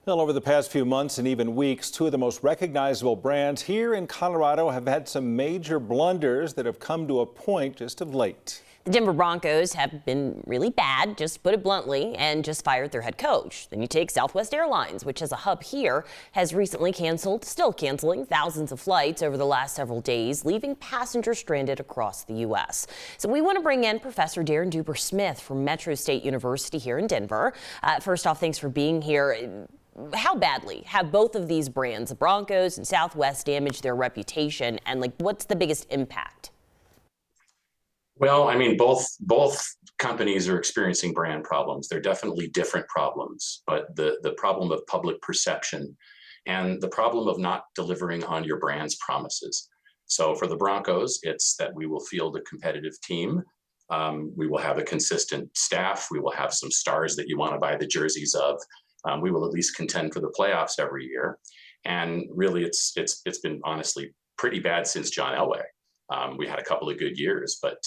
Well, over the past few months and even weeks, two of the most recognizable brands here in Colorado have had some major blunders that have come to a point just of late. The Denver Broncos have been really bad, just put it bluntly, and just fired their head coach. Then you take Southwest Airlines, which has a hub here, has recently still canceling thousands of flights over the last several days, leaving passengers stranded across the U.S. So we want to bring in Professor Darrin Duber-Smith from Metro State University here in Denver. First off, thanks for being here. How badly have both of these brands, the Broncos and Southwest, damaged their reputation, and what's the biggest impact? Well, I mean, both companies are experiencing brand problems. They're definitely different problems, but the problem of public perception and the problem of not delivering on your brand's promises. So for the Broncos, it's that we will field a competitive team. We will have a consistent staff. We will have some stars that you want to buy the jerseys of. We will at least contend for the playoffs every year. And really, it's been honestly pretty bad since John Elway. We had a couple of good years, but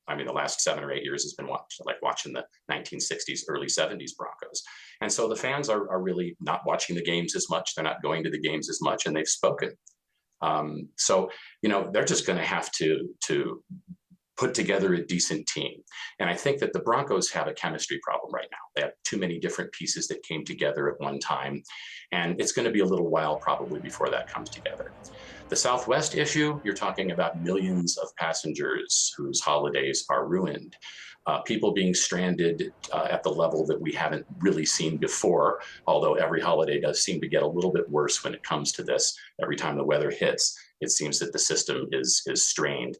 I mean, the last 7 or 8 years has been watching the 1960s, early 70s Broncos. And so the fans are really not watching the games as much. They're not going to the games as much, and they've spoken. So, they're just going to have to put together a decent team. And I think that the Broncos have a chemistry problem right now. They have too many different pieces that came together at one time. And it's going to be a little while probably before that comes together. The Southwest issue, you're talking about millions of passengers whose holidays are ruined. People being stranded at the level that we haven't really seen before, although every holiday does seem to get a little bit worse when it comes to this. Every time the weather hits, it seems that the system is strained.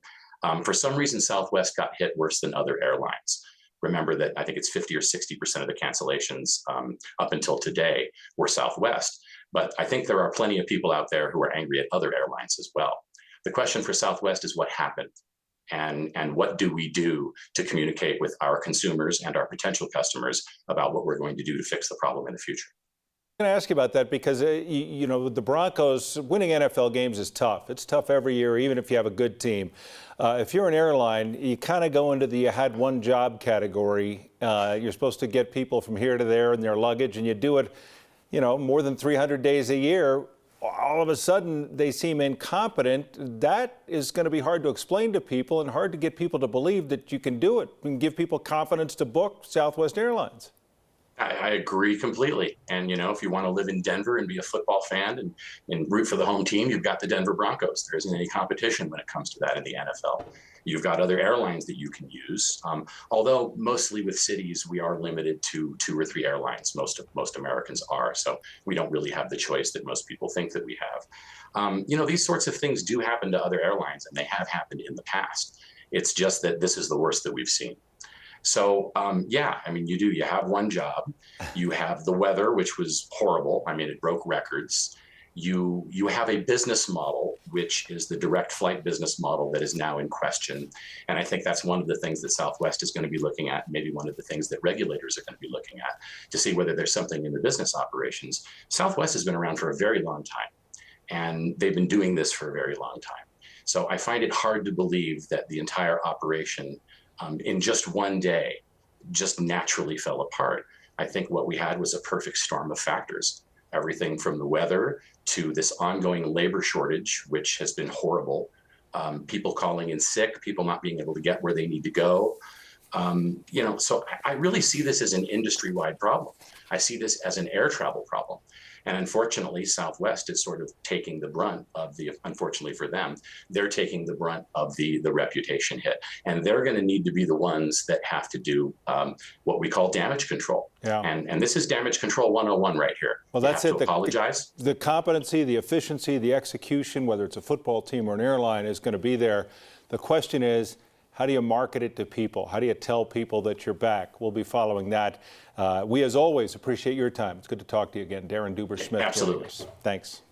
For some reason, Southwest got hit worse than other airlines. Remember that I think it's 50 or 60% of the cancellations up until today were Southwest. But I think there are plenty of people out there who are angry at other airlines as well. The question for Southwest is what happened, and what do we do to communicate with our consumers and our potential customers about what we're going to do to fix the problem in the future. I'm going to ask you about that because, the Broncos winning NFL games is tough. It's tough every year, even if you have a good team. If you're an airline, you kind of go into the you had one job category. You're supposed to get people from here to there in their luggage, and you do it, more than 300 days a year. All of a sudden, they seem incompetent. That is going to be hard to explain to people and hard to get people to believe that you can do it and give people confidence to book Southwest Airlines. I agree completely. And, if you want to live in Denver and be a football fan and root for the home team, you've got the Denver Broncos. There isn't any competition when it comes to that in the NFL. You've got other airlines that you can use. Although mostly with cities, we are limited to 2 or 3 airlines. Most Americans are. So we don't really have the choice that most people think that we have. These sorts of things do happen to other airlines, and they have happened in the past. It's just that this is the worst that we've seen. So, you have one job. You have the weather, which was horrible. I mean, it broke records. You have a business model, which is the direct flight business model that is now in question. And I think that's one of the things that Southwest is going to be looking at, maybe one of the things that regulators are going to be looking at to see whether there's something in the business operations. Southwest has been around for a very long time, and they've been doing this for a very long time. So I find it hard to believe that the entire operation in just one day just naturally fell apart. I think what we had was a perfect storm of factors. Everything from the weather to this ongoing labor shortage, which has been horrible. People calling in sick, people not being able to get where they need to go. So I really see this as an industry-wide problem. I see this as an air travel problem. And unfortunately, Southwest is sort of taking the brunt of unfortunately for them, they're taking the brunt of the reputation hit. And they're going to need to be the ones that have to do what we call damage control. Yeah. And this is damage control 101 right here. Well, that's it. Apologize. The competency, the efficiency, the execution, whether it's a football team or an airline, is going to be there. The question is, how do you market it to people? How do you tell people that you're back? We'll be following that. We, as always, appreciate your time. It's good to talk to you again. Darrin Duber-Smith. Absolutely. Thanks.